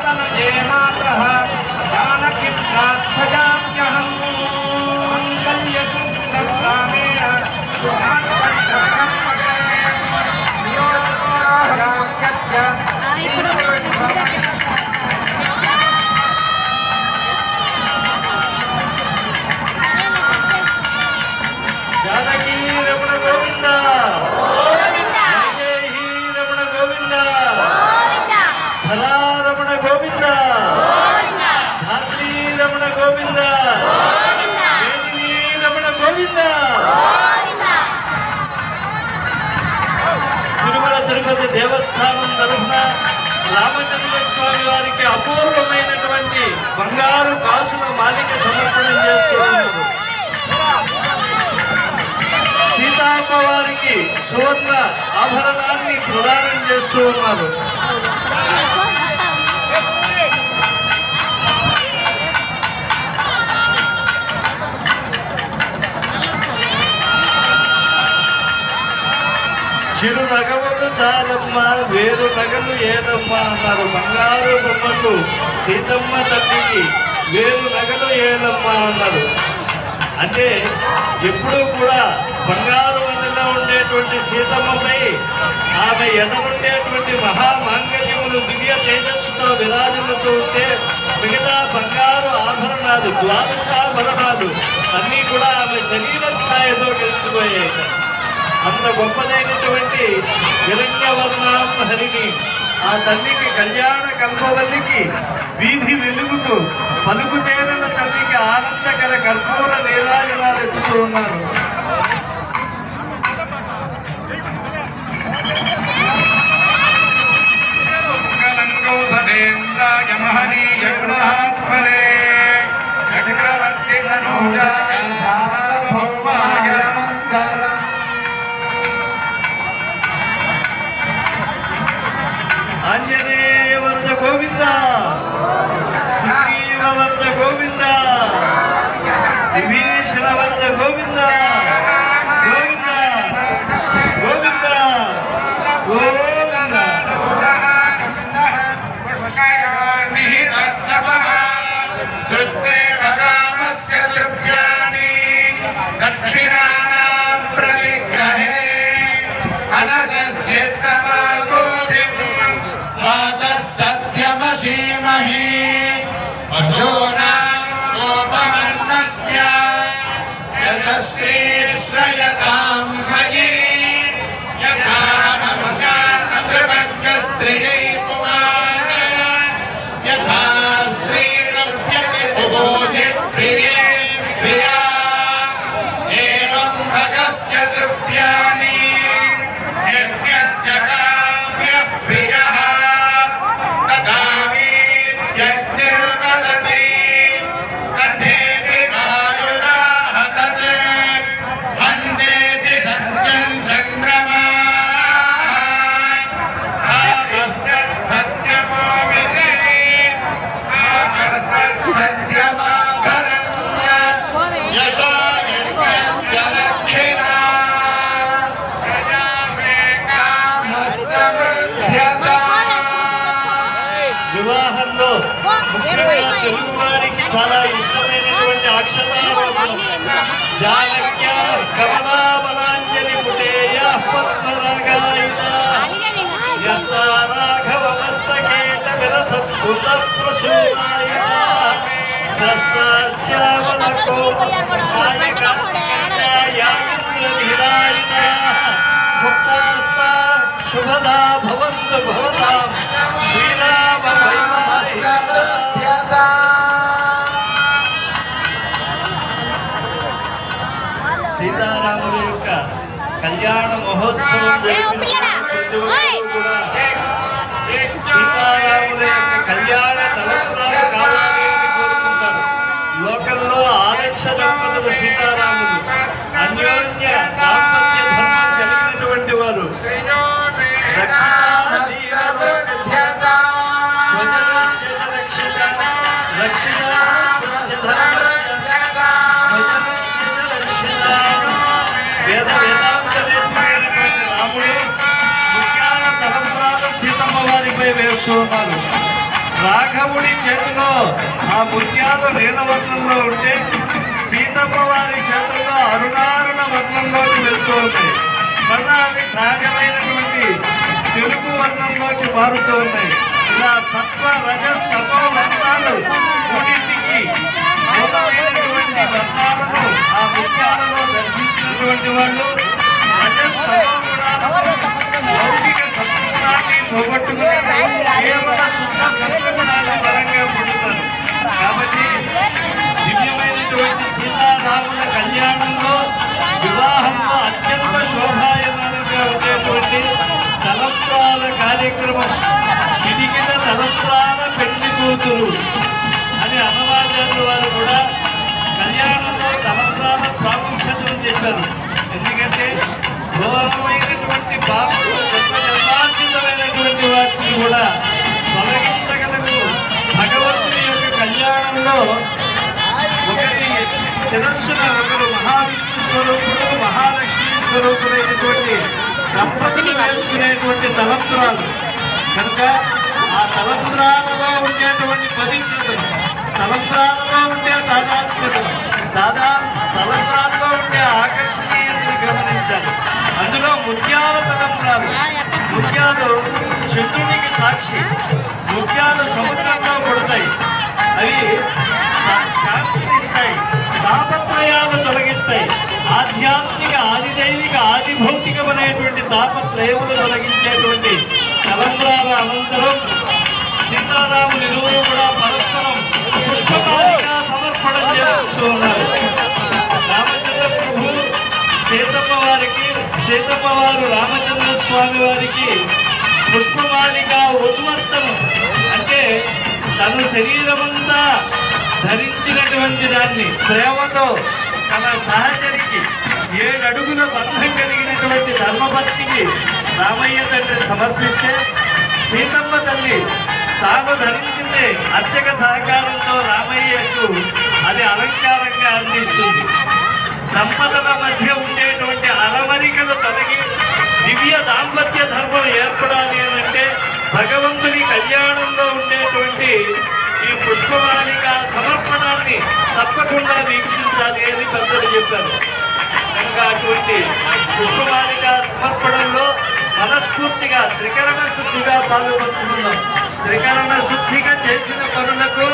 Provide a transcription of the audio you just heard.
तनुजे मातः जानकी प्रार्थयाम्यहं मङ्गल्यसूत्रं रामेण जानकी रमण गोविंद रमण गोविंद रमण गोविंद धात्री रमण गोविंद रमण गोविंद తిరుమల తిరుపతి దేవస్థానం తరఫున రామచంద్ర స్వామి వారికి అపూర్వమైనటువంటి బంగారు కాసుల మాలిక సమర్పణం చేస్తున్నారు. సీతామ్మ వారికి సువర్ణ ఆభరణాన్ని ప్రదానం చేస్తూ ఉన్నారు. చిరు నగములు చాలమ్మ వేరు నగలు ఏదమ్మ అన్నారు. బంగారు బొమ్మకు సీతమ్మ తల్లికి వేరు నగలు ఏదమ్మ అన్నారు. అంటే ఎప్పుడూ కూడా బంగారు వన్నెలో ఉండేటువంటి సీతమ్మపై ఆమె ఎదరుండేటువంటి మహామాంగళ్యములు దివ్య తేజస్సుతో విరాజులతో ఉంటే మిగతా బంగారు ఆభరణాలు ద్వాదశాభరణాలు అన్నీ కూడా ఆమె శరీర ఛాయతో కలిసిపోయాయి. అంత గొప్పదైనటువంటి హిరణ్యవర్ణాం హరిణి ఆ తల్లికి కళ్యాణ కల్పవల్లికి వీధి వెలుగుకు పలుకు తేనెల తల్లికి ఆనందకర కర్పూర నీరాజనాలు ఎత్తుతూ ఉన్నారు. ఆంజనేయ వరద గోవింద, సుగ్రీవ వరద గోవింద, విభీషణ వరద గోవింద గోవింద గోవింద గోవింద. దక్షిణానాం ప్రవిగ్రహే సత్యమసీమహి పశూనాం గోపమన్నస్య యశస్వీ శ్రయతాం మయీ యథా నమస్కారస్త్రియై పుమాన్ యథా స్త్రీరప్యతి పురుషే ప్రియే ప్రియా ఏవం భగస్య ద్రవ్యాని యజ్ఞస్య కామ్యః ప్రియః వివాహంలో ముఖ్యంగా తెలుగు వారికి చాలా ఇష్టమైనటువంటి అక్షతారోహణం జానక్య కమలాబలాంజలి పుటేయ పద్మరాగాయిత యస్తా రాఘవ మస్తకే చ విలసత్కృత ప్రసూనాయిత సస్తా శ్యామల కోమలాయ కార్తికేయాయుర్ధీరాయిత ముక్తాస్తా శుభదా భవంతు భవతాం శ్రీరామ సీతారాముల యొక్క కళ్యాణ మహోత్సవం కూడా సీతారాముల యొక్క కళ్యాణ తలంపురాలు కావాలి అని కోరుకుంటారు. లోకంలో ఆదర్శ దంపతులు సీతారాములు అన్యోన్య దాంపత్య ధర్మం కలిగినటువంటి వారు. రాముడు ముఖ్యాల తలంపురాలు సీతమ్మ వారిపై వేస్తూ ఉన్నారు. రాఘవుడి చేతిలో ఆ ముత్యాలు నీలవర్ణంలో ఉంటే సీతమ్మ వారి చేతుల్లో అరుణారుణ వర్ణంలోకి వెళ్తూ ఉన్నాయి. మళ్ళా అవి సహజమైనటువంటి తెలుగు వర్ణంలోకి మారుతూ ఉన్నాయి. ఇలా సత్వ రజస్ తపో వర్ణాలు మూడింటికి మూలమైనటువంటి వర్ణాలను ఆ ముత్యాలలో దర్శించినటువంటి వాళ్ళు రజస్ తపో గుణాలను లౌకిక సత్వగుణాన్ని పోగొట్టుకుని కేవల శుద్ధ సత్వగుణాల పరంగా పొందుతారు. కాబట్టి దివ్యమైనటువంటి సీతారాముల కళ్యాణంలో వివాహంలో అత్యంత శోభాయమానంగా ఉండేటువంటి తలంబ్రాల కార్యక్రమం, ఇదిగిన తలంబ్రాల పెళ్లి కూతురు అని అన్నమాచార్యులు వారు కూడా కళ్యాణంలో తలంబ్రాల ప్రాముఖ్యతను చెప్పారు. ఎందుకంటే ఘోరమైనటువంటి పాపలు జన్మార్జితమైనటువంటి వాటిని కూడా తొలగించగలకు భగవంతుని యొక్క కళ్యాణంలో ఒకరి శిరస్సున ఒకరు మహావిష్ణు స్వరూపుడు మహాలక్ష్మి స్వరూపుడైనటువంటి దంపతులు వేసుకునేటువంటి తలంబ్రాలు కనుక ఆ తలంబ్రాలలో ఉండేటువంటి పవిత్రతను, తలంబ్రాలలో ఉండే తాదాత్మ్యతను, తలంబ్రాలలో ఉండే ఆకర్షణీయతను గమనించాలి. అందులో ముత్యాల తలంబ్రాలు, ముత్యాలు చంద్రునికి సాక్షి, ముత్యాలు సముద్రంలో పడతాయి. అవి శాంతినిస్తాయి, తాపత్రయాలు తొలగిస్తాయి. ఆధ్యాత్మిక ఆదిదైవిక ఆదిభౌతికమైనటువంటి తాపత్రయములు తొలగించేటువంటి తలంబ్రాల అనంతరం సీతారాములు ఇరువురు కూడా పరస్పరం పుష్పమాలిక సమర్పణం చేస్తూ ఉన్నారు. రామచంద్ర ప్రభు సీతమ్మ వారు రామచంద్ర స్వామి వారికి పుష్పమాలిక ఉద్వర్తనం అంటే తను శరీరమంతా ధరించినటువంటి దాన్ని ప్రేమతో తన సహచరికి 7 అడుగుల బంధం కలిగినటువంటి ధర్మపత్నికి రామయ్య తండ్రి సమర్పిస్తే సీతమ్మ తల్లి తాను ధరించిందే అర్చక సహకారంతో రామయ్యకు అది అలంకారంగా అందిస్తుంది. దంపతుల మధ్య ఉండేటువంటి అలమరికలు తొలగి దివ్య దాంపత్య ధర్మం ఏర్పడాలి అని అంటే భగవంతుని కళ్యాణంలో ఉండేటువంటి ఈ పుష్పమాలిక సమర్పణాన్ని తప్పకుండా వీక్షించాలి అని పెద్దలు చెప్పారు. కనుక అటువంటి పుష్పమాలిక సమర్పణంలో మనస్ఫూర్తిగా త్రికరణ శుద్ధిగా పాల్పంచుకున్నాం. త్రికరణ శుద్ధిగా చేసిన పనులకు